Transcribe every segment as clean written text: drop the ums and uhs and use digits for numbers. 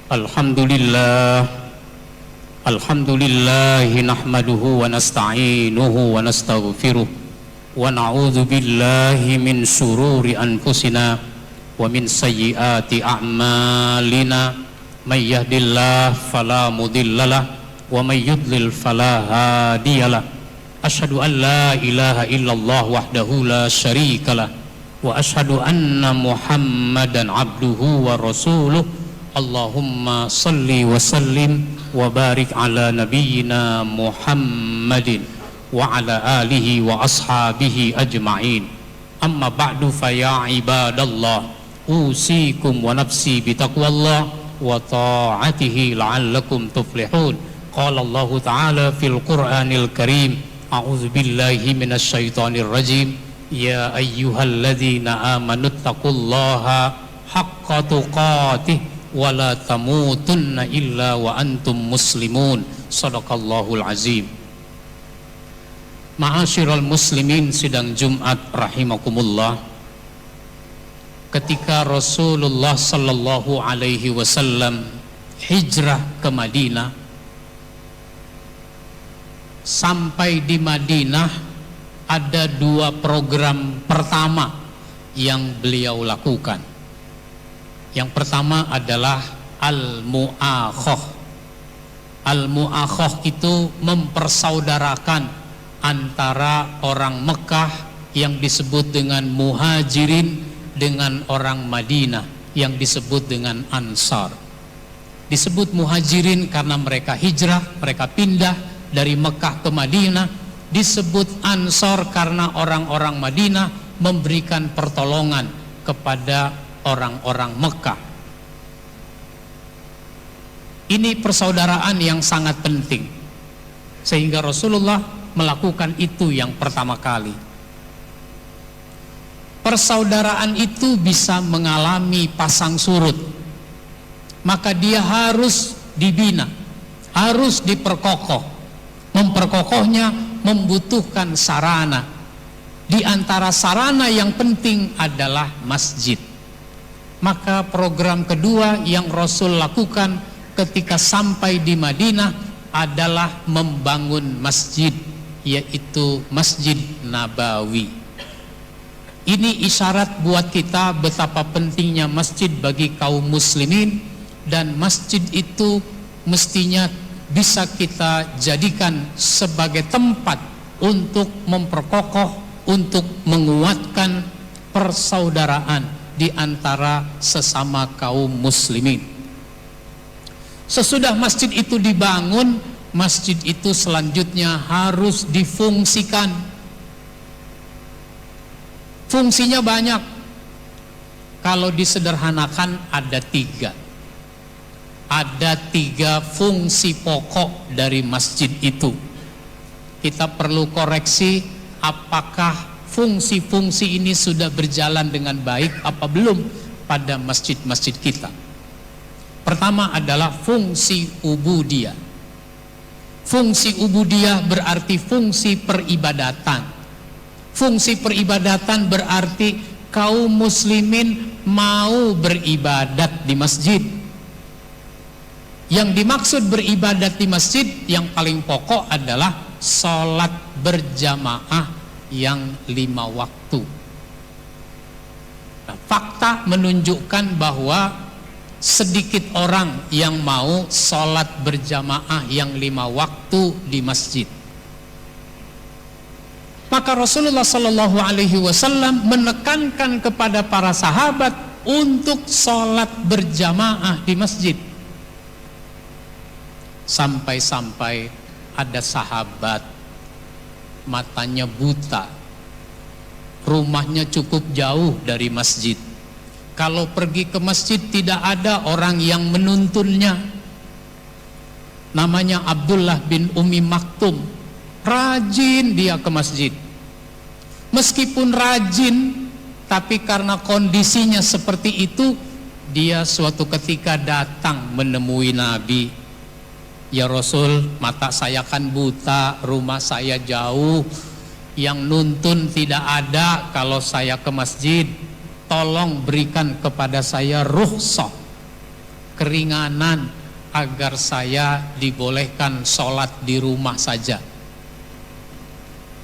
Alhamdulillah, nahmaduhu wa nasta'inuhu wa nastaghfiruh wa na'udzu billahi min syururi anfusina wa min sayyiati a'malina. May yahdihillahu fala mudhillalah wa may yudlil fala hadiyalah. Asyhadu an la ilaha illallah wahdahu la syarikalah wa asyhadu anna Muhammadan abduhu wa rasuluh. Allahumma salli wa sallim wa barik ala nabiyyina Muhammadin wa ala alihi wa ashabihi ajma'in. Amma ba'du, fa ya ibadallah, usikum wa nafsi bitaqwallah wa ta'atihi la'allakum tuflihun. Qala Allah ta'ala fil Qur'anil Karim, a'udzu billahi minasy syaithanir rajim. Ya ayyuhalladzina amanuttaqullaha haqqa tuqatih wala tamutunna illa wa antum muslimun. Shadaqallahul azim. Ma'asyiral muslimin sidang Jumat rahimakumullah. Ketika Rasulullah sallallahu alaihi wasallam hijrah ke Madinah, sampai di Madinah ada dua program pertama yang beliau lakukan. Yang pertama adalah al-mu'akhah. Al-mu'akhah itu mempersaudarakan antara orang Mekah yang disebut dengan muhajirin dengan orang Madinah yang disebut dengan ansar. Disebut muhajirin karena mereka hijrah, mereka pindah dari Mekah ke Madinah. Disebut ansar karena orang-orang Madinah memberikan pertolongan kepada orang-orang Mekah. Ini persaudaraan yang sangat penting, sehingga Rasulullah melakukan itu yang pertama kali. Persaudaraan itu bisa mengalami pasang surut, maka dia harus dibina, harus diperkokoh. Memperkokohnya membutuhkan sarana. Di antara sarana yang penting adalah masjid. Maka program kedua yang Rasul lakukan ketika sampai di Madinah adalah membangun masjid, yaitu Masjid Nabawi. Ini isyarat buat kita betapa pentingnya masjid bagi kaum muslimin, dan masjid itu mestinya bisa kita jadikan sebagai tempat untuk memperkokoh, untuk menguatkan persaudaraan di antara sesama kaum muslimin. Sesudah masjid itu dibangun, masjid itu selanjutnya harus difungsikan. Fungsinya banyak. Kalau disederhanakan ada tiga. Ada tiga fungsi pokok dari masjid itu. Kita perlu koreksi apakah fungsi-fungsi ini sudah berjalan dengan baik apa belum pada masjid-masjid kita. Pertama adalah fungsi ubudiyah. Fungsi ubudiyah berarti fungsi peribadatan. Fungsi peribadatan berarti kaum muslimin mau beribadat di masjid. Yang dimaksud beribadat di masjid yang paling pokok adalah sholat berjamaah yang 5 waktu. Nah, fakta menunjukkan bahwa sedikit orang yang mau sholat berjamaah yang 5 waktu di masjid. Maka Rasulullah Sallallahu Alaihi Wasallam menekankan kepada para sahabat untuk sholat berjamaah di masjid. Sampai-sampai ada sahabat matanya buta, rumahnya cukup jauh dari masjid. Kalau pergi ke masjid tidak ada orang yang menuntunnya. Namanya Abdullah bin Ummi Maktum. Rajin dia ke masjid. Meskipun rajin, tapi karena kondisinya seperti itu, dia suatu ketika datang menemui Nabi. Ya Rasul, mata saya kan buta, rumah saya jauh, yang nuntun tidak ada kalau saya ke masjid, tolong berikan kepada saya rukhsah. keringanan agar saya dibolehkan sholat di rumah saja.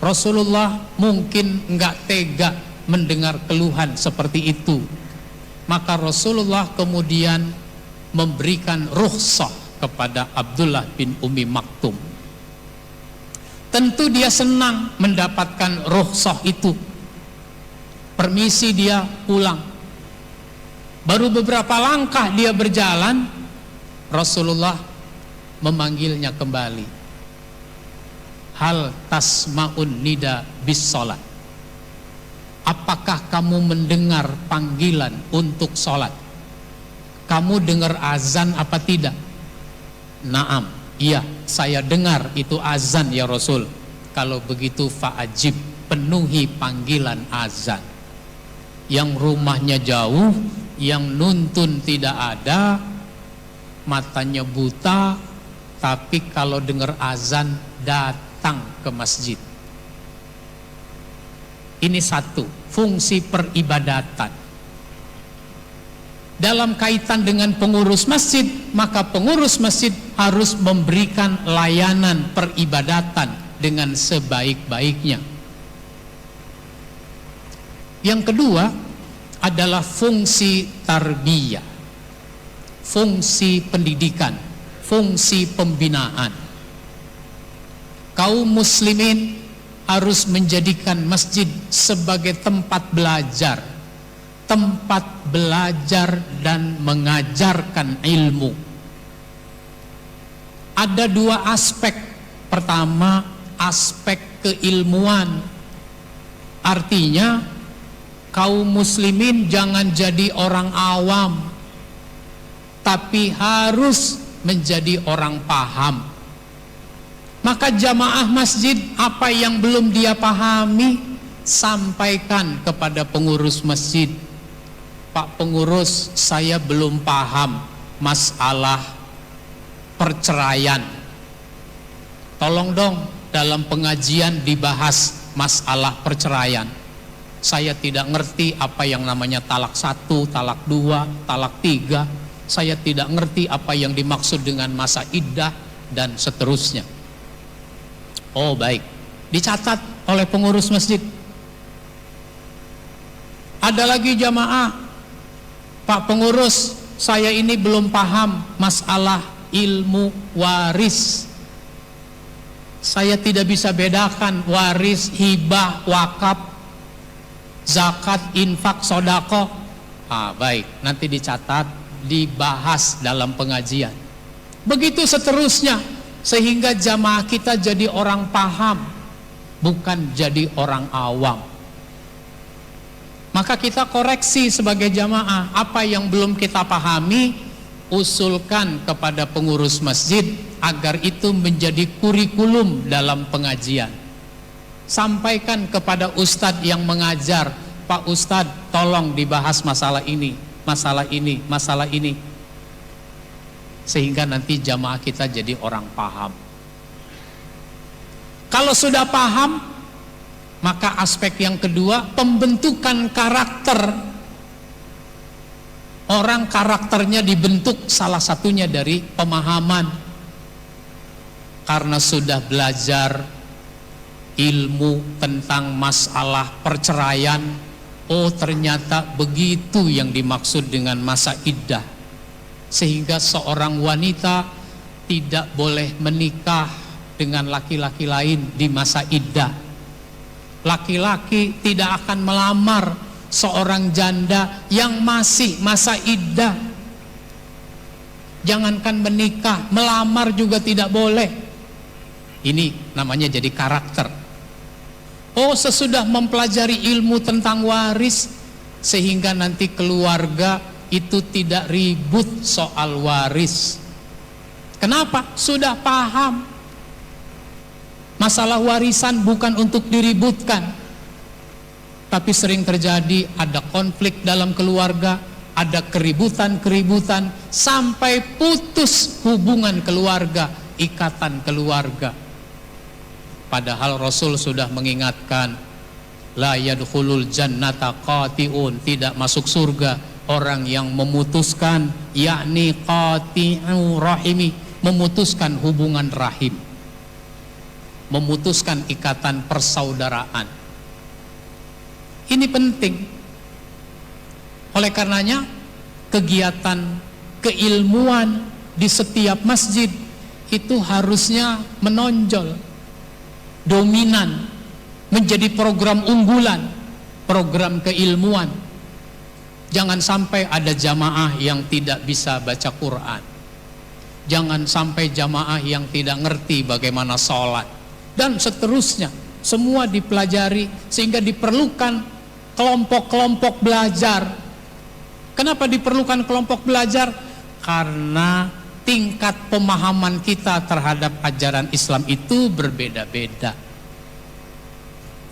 Rasulullah mungkin enggak tega mendengar keluhan seperti itu. Maka Rasulullah kemudian memberikan rukhsah kepada Abdullah bin Ummi Maktum. Tentu dia senang mendapatkan rukhsah itu. Permisi dia pulang. Baru beberapa langkah dia berjalan, Rasulullah memanggilnya kembali. Hal tasma'un nida bis sholat. Apakah kamu mendengar panggilan untuk sholat? Kamu dengar azan apa tidak? Naam, iya, saya dengar itu azan ya Rasul. Kalau begitu fa'ajib, penuhi panggilan azan. Yang rumahnya jauh, yang nuntun tidak ada, matanya buta, tapi kalau dengar azan datang ke masjid. Ini satu, fungsi peribadatan. Dalam kaitan dengan pengurus masjid, maka pengurus masjid harus memberikan layanan peribadatan dengan sebaik-baiknya. Yang kedua adalah fungsi tarbiyah, fungsi pendidikan, fungsi pembinaan. Kaum muslimin harus menjadikan masjid sebagai tempat belajar dan mengajarkan ilmu. Ada dua aspek. Pertama, aspek keilmuan. Artinya kaum muslimin jangan jadi orang awam, tapi harus menjadi orang paham. Maka jamaah masjid, apa yang belum dia pahami, sampaikan kepada pengurus masjid. Pak pengurus, saya belum paham masalah perceraian. Tolong dong dalam pengajian dibahas masalah perceraian. Saya tidak ngerti apa yang namanya talak 1, talak 2, talak 3. Saya tidak ngerti apa yang dimaksud dengan masa iddah dan seterusnya. Oh baik, dicatat oleh pengurus masjid. Ada lagi jamaah, Pak pengurus, saya ini belum paham masalah ilmu waris. Saya tidak bisa bedakan waris, hibah, wakaf, zakat, infak, sodako. Baik, nanti dicatat, dibahas dalam pengajian. Begitu seterusnya. Sehingga jamaah kita jadi orang paham, bukan jadi orang awam. Maka kita koreksi sebagai jamaah, apa yang belum kita pahami, usulkan kepada pengurus masjid agar itu menjadi kurikulum dalam pengajian. Sampaikan kepada ustadz yang mengajar, Pak Ustadz tolong dibahas masalah ini, masalah ini, masalah ini. Sehingga nanti jamaah kita jadi orang paham. Kalau sudah paham, maka aspek yang kedua, pembentukan karakter. Orang karakternya dibentuk salah satunya dari pemahaman. Karena sudah belajar ilmu tentang masalah perceraian, oh ternyata begitu yang dimaksud dengan masa iddah. Sehingga seorang wanita tidak boleh menikah dengan laki-laki lain di masa iddah. Laki-laki tidak akan melamar seorang janda yang masih masa iddah. Jangankan menikah, melamar juga tidak boleh. Ini namanya jadi karakter. Oh, sesudah mempelajari ilmu tentang waris, sehingga nanti keluarga itu tidak ribut soal waris. Kenapa? Sudah paham. Masalah warisan bukan untuk diributkan. Tapi sering terjadi ada konflik dalam keluarga, ada keributan-keributan, sampai putus hubungan keluarga, ikatan keluarga. Padahal Rasul sudah mengingatkan, la yadkhulul jannata qati'un, tidak masuk surga orang yang memutuskan, yakni qati'u rahimi, memutuskan hubungan rahim, memutuskan ikatan persaudaraan. Ini penting. Oleh karenanya kegiatan keilmuan di setiap masjid itu harusnya menonjol, dominan, menjadi program unggulan, program keilmuan. Jangan sampai ada jamaah yang tidak bisa baca Quran, jangan sampai jamaah yang tidak ngerti bagaimana sholat, dan seterusnya. Semua dipelajari sehingga diperlukan kelompok-kelompok belajar. Kenapa diperlukan kelompok belajar? Karena tingkat pemahaman kita terhadap ajaran Islam itu berbeda-beda.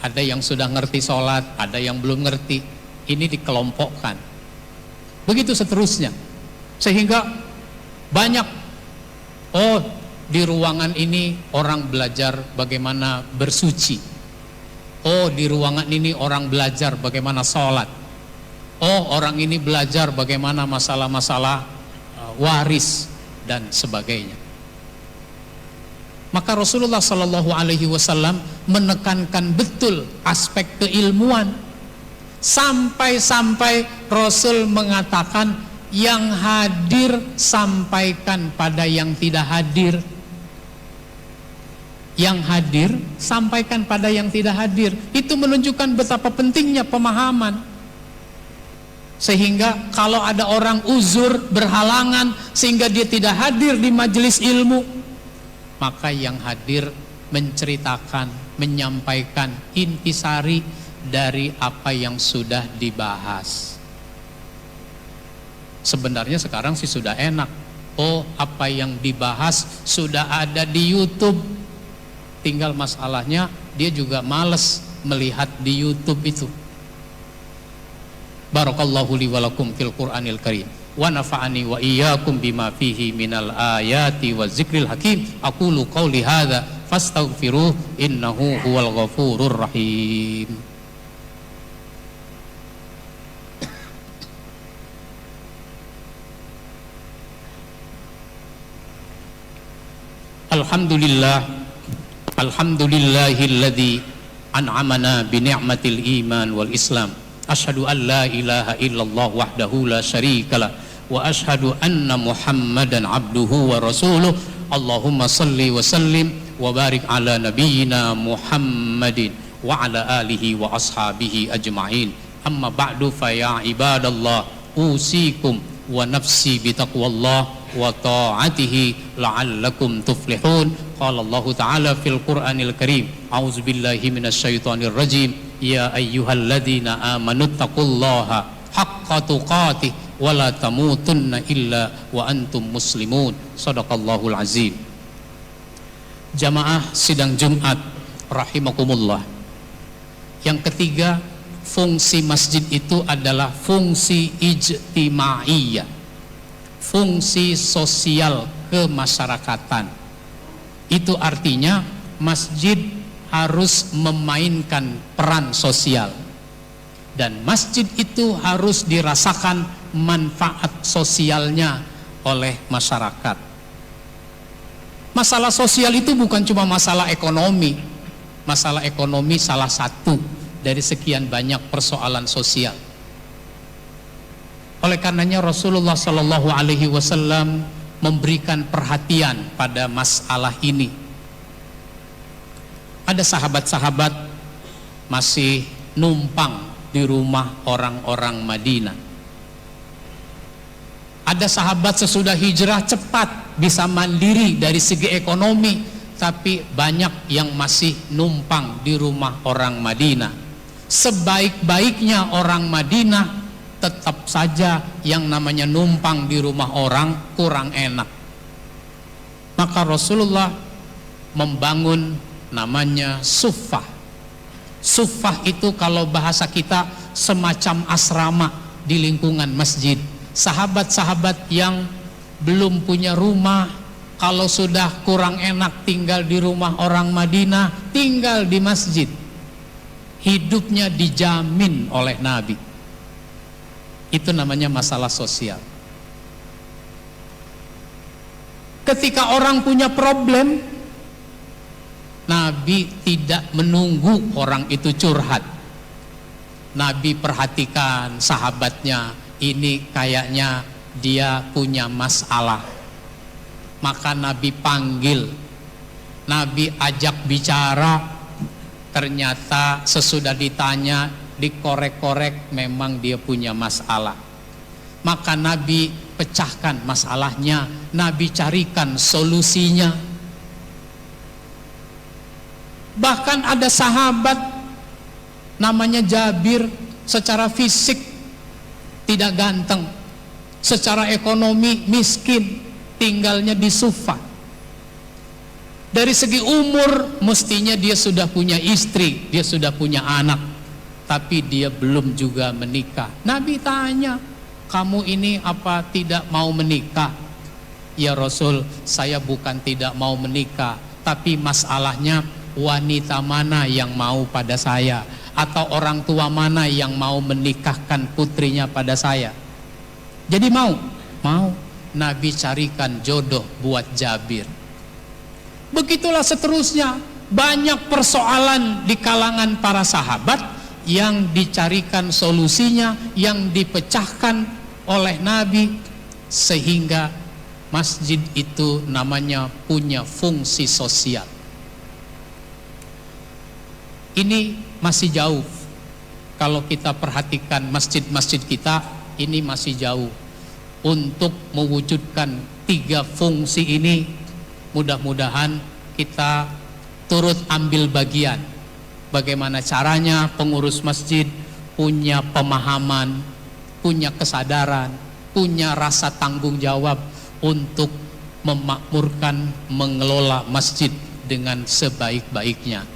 Ada yang sudah ngerti sholat, ada yang belum ngerti. Ini dikelompokkan. Begitu seterusnya. Sehingga banyak, di ruangan ini orang belajar bagaimana bersuci. Di ruangan ini orang belajar bagaimana sholat. Orang ini belajar bagaimana masalah-masalah waris dan sebagainya. Maka Rasulullah Shallallahu Alaihi Wasallam menekankan betul aspek keilmuan, sampai-sampai Rasul mengatakan, yang hadir sampaikan pada yang tidak hadir. Yang hadir sampaikan pada yang tidak hadir. Itu menunjukkan betapa pentingnya pemahaman. Sehingga kalau ada orang uzur, berhalangan sehingga dia tidak hadir di majelis ilmu, maka yang hadir menceritakan, menyampaikan intisari dari apa yang sudah dibahas. Sebenarnya sekarang sih sudah enak. Apa yang dibahas sudah ada di YouTube. Tinggal masalahnya dia juga males melihat di YouTube itu. Barakallahu li walakum fil Qur'anil Karim wa nafa'ani wa iyyakum bima fihi minal ayati wa zikril hakim. Aqulu qawli hadza fastaghfiruh innahu huwal ghafurur rahim. Alhamdulillahilladzi an'amana bi ni'matil iman wal islam. Asyhadu an la ilaha illallah wahdahu la syarikalah wa asyhadu anna Muhammadan abduhu wa rasuluh. Allahumma salli wa sallim wa barik ala nabiyyina Muhammadin wa ala alihi wa ashabihi ajma'in. Amma ba'du fa ya ibadallah, usikum wa nafsi bi taqwallah wa ta'atihi la'allakum tuflihun. Qala Allah Ta'ala fil Qur'anil Karim, a'udzu billahi minasyaitonir rajim, ya ayyuhalladzina amanu taqullaha haqqa tuqatih wa la tamutunna illa wa antum muslimun. Shadaqallahul azim. Jamaah sidang Jumat rahimakumullah. Yang ketiga, fungsi masjid itu adalah fungsi ijtimaiyah, fungsi sosial kemasyarakatan. Itu artinya masjid harus memainkan peran sosial, dan masjid itu harus dirasakan manfaat sosialnya oleh masyarakat. Masalah sosial itu bukan cuma masalah ekonomi. Masalah ekonomi salah satu dari sekian banyak persoalan sosial. Oleh karenanya Rasulullah Shallallahu Alaihi Wasallam memberikan perhatian pada masalah ini. Ada sahabat-sahabat masih numpang di rumah orang-orang Madinah. Ada sahabat sesudah hijrah cepat bisa mandiri dari segi ekonomi, tapi banyak yang masih numpang di rumah orang Madinah. Sebaik-baiknya orang Madinah, tetap saja yang namanya numpang di rumah orang kurang enak. Maka Rasulullah membangun namanya suffah. Suffah itu kalau bahasa kita semacam asrama di lingkungan masjid. Sahabat-sahabat yang belum punya rumah, kalau sudah kurang enak tinggal di rumah orang Madinah, tinggal di masjid. Hidupnya dijamin oleh Nabi. Itu namanya masalah sosial. Ketika orang punya problem, Nabi tidak menunggu orang itu curhat. Nabi perhatikan sahabatnya, ini kayaknya dia punya masalah. Maka Nabi panggil, Nabi ajak bicara. Ternyata sesudah ditanya, dikorek-korek, memang dia punya masalah. Maka Nabi pecahkan masalahnya, Nabi carikan solusinya. Bahkan ada sahabat namanya Jabir, secara fisik tidak ganteng, secara ekonomi miskin, tinggalnya di Sufa. Dari segi umur mestinya dia sudah punya istri, dia sudah punya anak, tapi dia belum juga menikah. Nabi tanya, kamu ini apa tidak mau menikah? Ya Rasul, saya bukan tidak mau menikah, tapi masalahnya wanita mana yang mau pada saya, atau orang tua mana yang mau menikahkan putrinya pada saya. Jadi mau. Nabi carikan jodoh buat Jabir. Begitulah seterusnya, banyak persoalan di kalangan para sahabat yang dicarikan solusinya, yang dipecahkan oleh Nabi, sehingga masjid itu namanya punya fungsi sosial. Ini masih jauh. Kalau kita perhatikan masjid-masjid kita, ini masih jauh untuk mewujudkan 3 fungsi ini. Mudah-mudahan kita turut ambil bagian. Bagaimana caranya pengurus masjid punya pemahaman, punya kesadaran, punya rasa tanggung jawab untuk memakmurkan, mengelola masjid dengan sebaik-baiknya.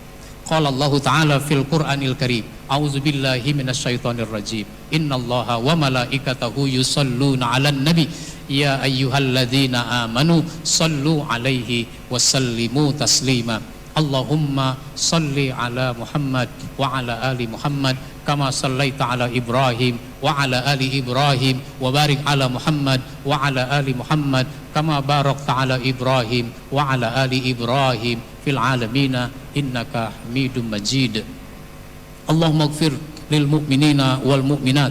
Qala Allah Ta'ala fil Qur'anil Karim, a'udzubillahi minasyaitonir rajim. Innallaha wa malaikatahu yusalluna 'alan nabi ya ayyuhalladzina amanu sallu 'alaihi wa sallimu taslima. Allahumma salli 'ala Muhammad wa 'ala ali Muhammad kama sallaita 'ala Ibrahim wa 'ala ali Ibrahim wa barik 'ala Muhammad wa 'ala ali Muhammad kama barakta 'ala Ibrahim wa 'ala ali Ibrahim fil 'alamina innaka Hamidum Majid. Allahumma ighfir lil mu'minina wal mu'minat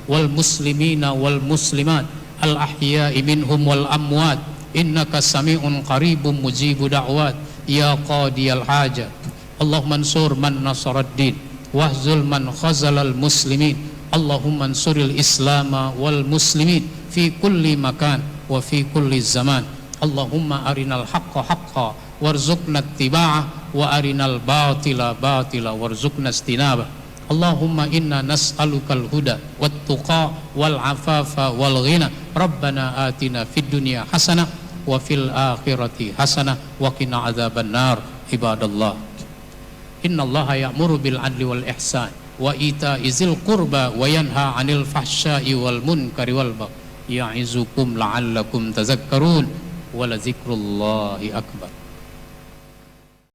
wal muslimina wal muslimat al ahya'i minhum wal amwat innaka sami'un qaribun mujibu da'wat ya qadiyal hajat. Allahumma ansur man nasaraddin wahzul man khazalal muslimin. Allahumma ansuril islama wal muslimin fi kulli makan wa fi kulli zaman. Allahumma arinal haqqa haqqa warzuqna ittiba'ah wa arinal batila batila warzuqna istinabah. Allahumma inna nas'alukal huda wat tuqa wal afafa wal ghina. Rabbana atina fid dunya hasanah wa fil akhirati hasanah wa qina adzaban nar. Ibadallah, innallaha ya'muru bil adli wal ihsan wa ita'i zil qurba wa yanha 'anil fahsya'i wal munkari wal baghi ya'izukum la'allakum tadhakkarun wa la dzikrullahi akbar.